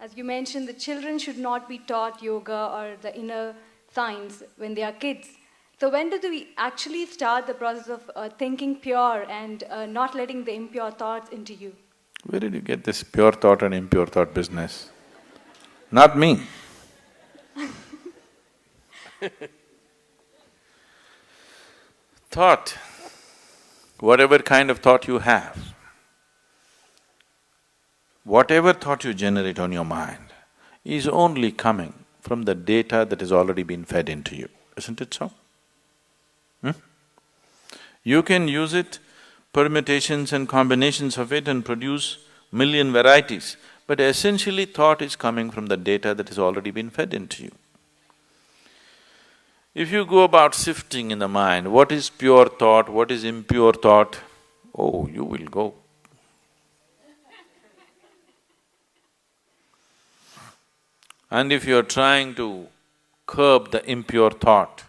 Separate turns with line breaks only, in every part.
As you mentioned, the children should not be taught yoga or the inner science when they are kids. So when do we actually start the process of thinking pure and not letting the impure thoughts into you?
Where did you get this pure thought and impure thought business? Not me. Thought, whatever kind of thought you have, whatever thought you generate on your mind is only coming from the data that has already been fed into you, isn't it so? You can use it, permutations and combinations of it and produce million varieties, but essentially thought is coming from the data that has already been fed into you. If you go about sifting in the mind, what is pure thought, what is impure thought, oh, you will go. And if you're trying to curb the impure thought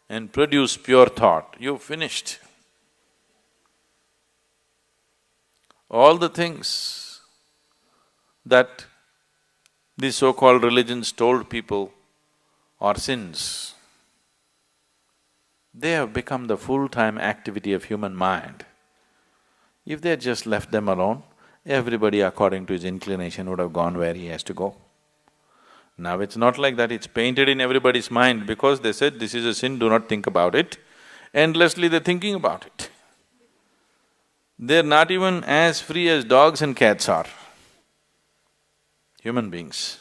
and produce pure thought, you've finished. All the things that these so-called religions told people are sins, they have become the full-time activity of human mind. If they had just left them alone, everybody according to his inclination would have gone where he has to go. Now it's not like that, it's painted in everybody's mind because they said, this is a sin, do not think about it. Endlessly they're thinking about it. They're not even as free as dogs and cats are, human beings.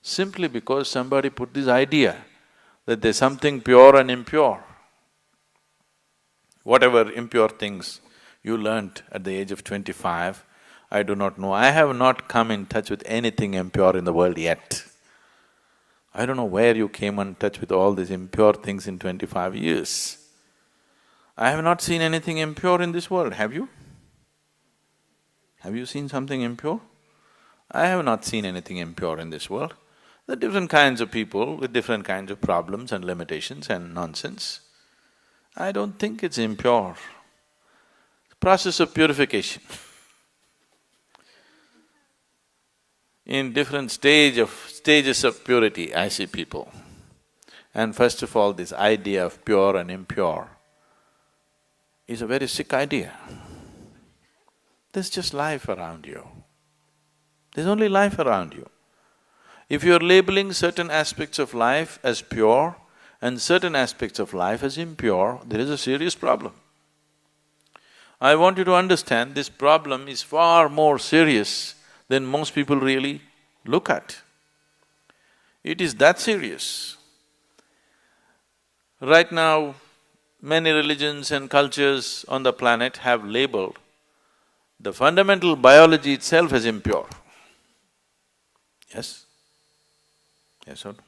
Simply because somebody put this idea that there's something pure and impure. Whatever impure things you learnt at the age of 25, I do not know. I have not come in touch with anything impure in the world yet. I don't know where you came in touch with all these impure things in 25 years. I have not seen anything impure in this world, have you? Have you seen something impure? I have not seen anything impure in this world. There are different kinds of people with different kinds of problems and limitations and nonsense. I don't think it's impure. Process of purification. In different stages of purity, I see people. And first of all, this idea of pure and impure is a very sick idea. There's just life around you. There's only life around you. If you're labeling certain aspects of life as pure and certain aspects of life as impure, there is a serious problem. I want you to understand this problem is far more serious than most people really look at. It is that serious. Right now, many religions and cultures on the planet have labeled the fundamental biology itself as impure. Yes? Yes or no?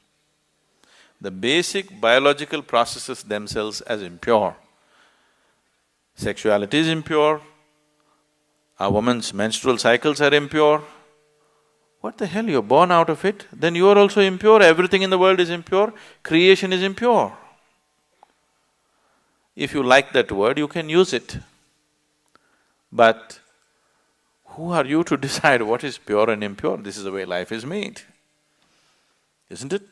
The basic biological processes themselves as impure. Sexuality is impure, a woman's menstrual cycles are impure. What the hell, you're born out of it, then you are also impure, everything in the world is impure, creation is impure. If you like that word, you can use it. But who are you to decide what is pure and impure? This is the way life is made, isn't it?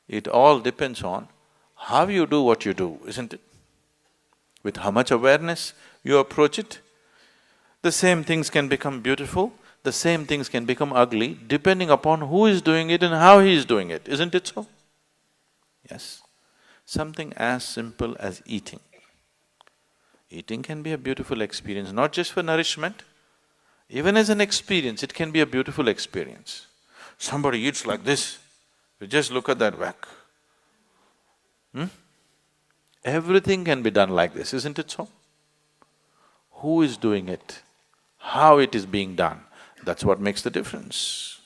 It all depends on how you do what you do, isn't it? With how much awareness you approach it. The same things can become beautiful, the same things can become ugly, depending upon who is doing it and how he is doing it, isn't it so? Yes. Something as simple as eating. Eating can be a beautiful experience, not just for nourishment, even as an experience, it can be a beautiful experience. Somebody eats like this, you just look at that whack. Everything can be done like this, isn't it so? Who is doing it? How it is being done, that's what makes the difference.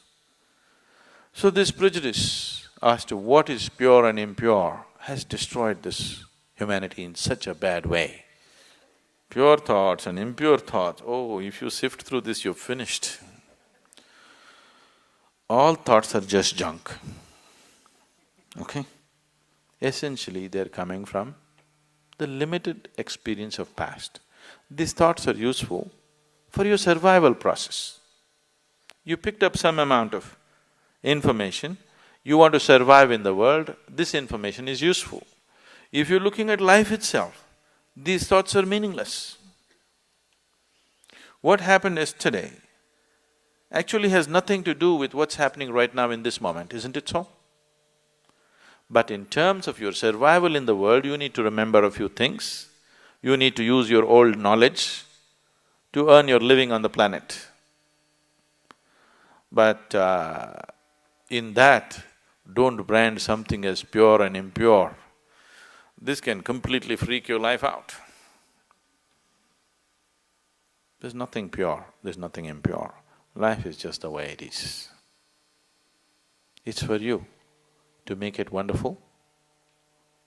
So this prejudice as to what is pure and impure has destroyed this humanity in such a bad way. Pure thoughts and impure thoughts, oh, if you sift through this, you're finished. All thoughts are just junk, okay? Essentially, they're coming from the limited experience of past. These thoughts are useful for your survival process. You picked up some amount of information, you want to survive in the world, this information is useful. If you're looking at life itself, these thoughts are meaningless. What happened yesterday actually has nothing to do with what's happening right now in this moment, isn't it so? But in terms of your survival in the world, you need to remember a few things. You need to use your old knowledge to earn your living on the planet. But in that, don't brand something as pure and impure. This can completely freak your life out. There's nothing pure, there's nothing impure. Life is just the way it is. It's for you to make it wonderful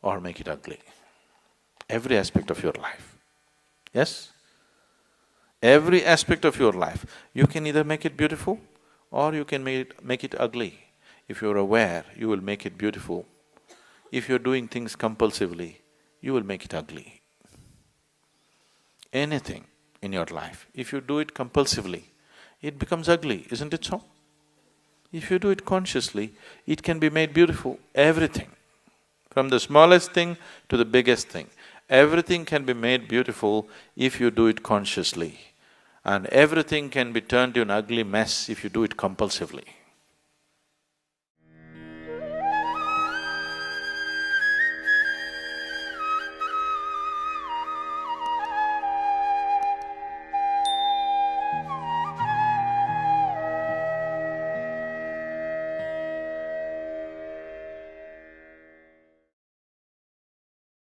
or make it ugly. Every aspect of your life. Yes? Every aspect of your life. You can either make it beautiful or you can make it ugly. If you're aware, you will make it beautiful. If you're doing things compulsively, you will make it ugly. Anything in your life, if you do it compulsively, it becomes ugly, isn't it so? If you do it consciously, it can be made beautiful, everything. From the smallest thing to the biggest thing, everything can be made beautiful if you do it consciously. And everything can be turned to an ugly mess if you do it compulsively.